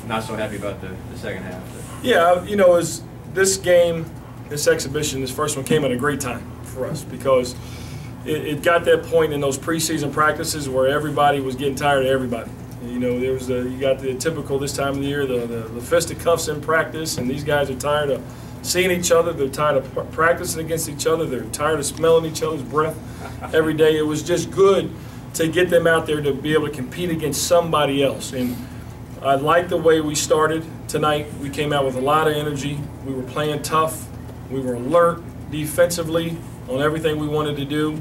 Not so happy about the second half. Yeah, you know, this game, this exhibition, this first one came at a great time for us because it got that point in those preseason practices where everybody was getting tired of everybody. You know, there was you got the typical this time of the year, the fisticuffs in practice, and these guys are tired of seeing each other. They're tired of practicing against each other. They're tired of smelling each other's breath every day. It was just good to get them out there to be able to compete against somebody else. And I like the way we started tonight. We came out with a lot of energy. We were playing tough. We were alert defensively on everything we wanted to do.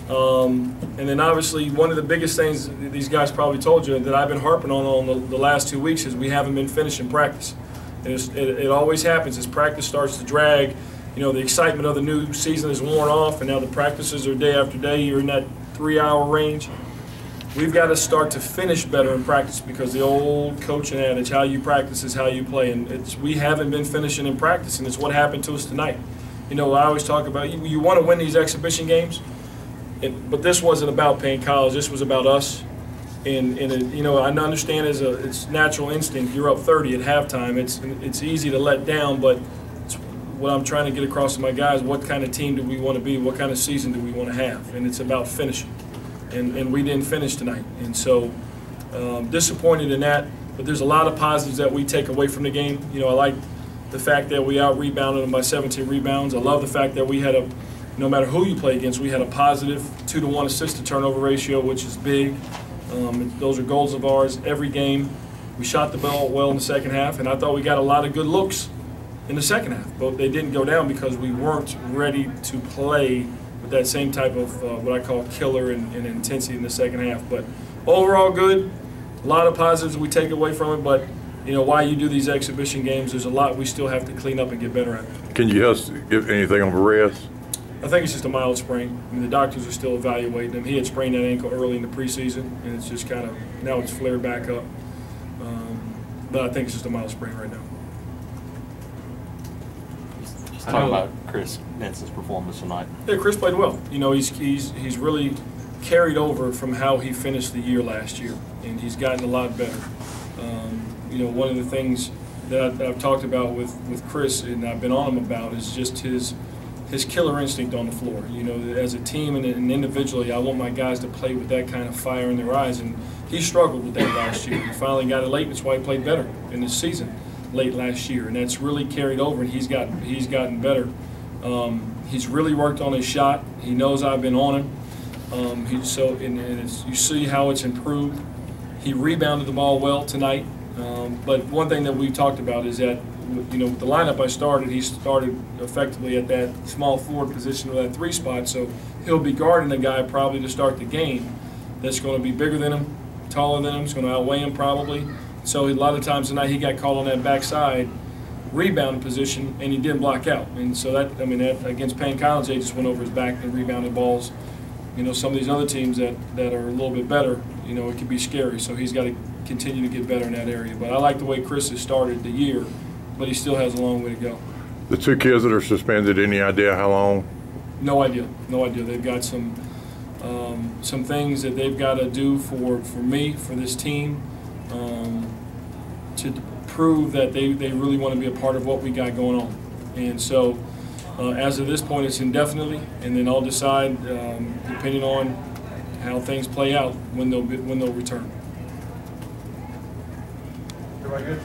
And then obviously one of the biggest things these guys probably told you that I've been harping on the last 2 weeks is we haven't been finishing practice. And it always happens as practice starts to drag. You know, the excitement of the new season is worn off, and now the practices are day after day. You're in that 3-hour range. We've got to start to finish better in practice because the old coaching adage, how you practice is how you play, and we haven't been finishing in practice, and it's what happened to us tonight. You know, I always talk about you want to win these exhibition games, but this wasn't about Paine College. This was about us. And you know, I understand it's natural instinct. You're up 30 at halftime. It's easy to let down, but what I'm trying to get across to my guys, what kind of team do we want to be? What kind of season do we want to have? And it's about finishing. And we didn't finish tonight. And so disappointed in that, but there's a lot of positives that we take away from the game. You know, I like the fact that we out-rebounded them by 17 rebounds. I love the fact that we had no matter who you play against, we had a positive 2-to-1 assist-to-turnover ratio, which is big. Those are goals of ours every game. We shot the ball well in the second half, and I thought we got a lot of good looks in the second half. But they didn't go down because we weren't ready to play with that same type of what I call killer and intensity in the second half. But overall good, a lot of positives we take away from it, but you know, why you do these exhibition games, there's a lot we still have to clean up and get better at. Can you help give anything on Perez? I think it's just a mild sprain. I mean, the doctors are still evaluating him. He had sprained that ankle early in the preseason, and it's just kind of, now it's flared back up. But I think it's just a mild sprain right now. Just talking about Chris Nenson's performance tonight. Yeah, Chris played well. You know, he's really carried over from how he finished the year last year, and he's gotten a lot better. You know, one of the things that I've talked about with Chris, and I've been on him about, is just his killer instinct on the floor. You know, as a team and individually, I want my guys to play with that kind of fire in their eyes, and he struggled with that last year. He finally got it late, and that's why he played better in this season late last year, and that's really carried over, and he's gotten better. He's really worked on his shot. He knows I've been on him. You see how it's improved. He rebounded the ball well tonight, but one thing that we talked about is that, you know, with the lineup I started, he started effectively at that small forward position or that 3 spot, so he'll be guarding a guy probably to start the game that's going to be bigger than him, taller than him, is going to outweigh him probably. So a lot of times tonight he got called on that backside rebound position and he didn't block out. And so that against Paine College, they just went over his back and rebounded balls. You know, some of these other teams that are a little bit better, you know, it can be scary. So he's got to continue to get better in that area. But I like the way Chris has started the year, but he still has a long way to go. The 2 kids that are suspended, any idea how long? No idea. No idea. They've got some things that they've got to do for me, for this team, to prove that they really want to be a part of what we got going on. And so as of this point, it's indefinitely, and then I'll decide, depending on how things play out, when they'll return. Everybody good?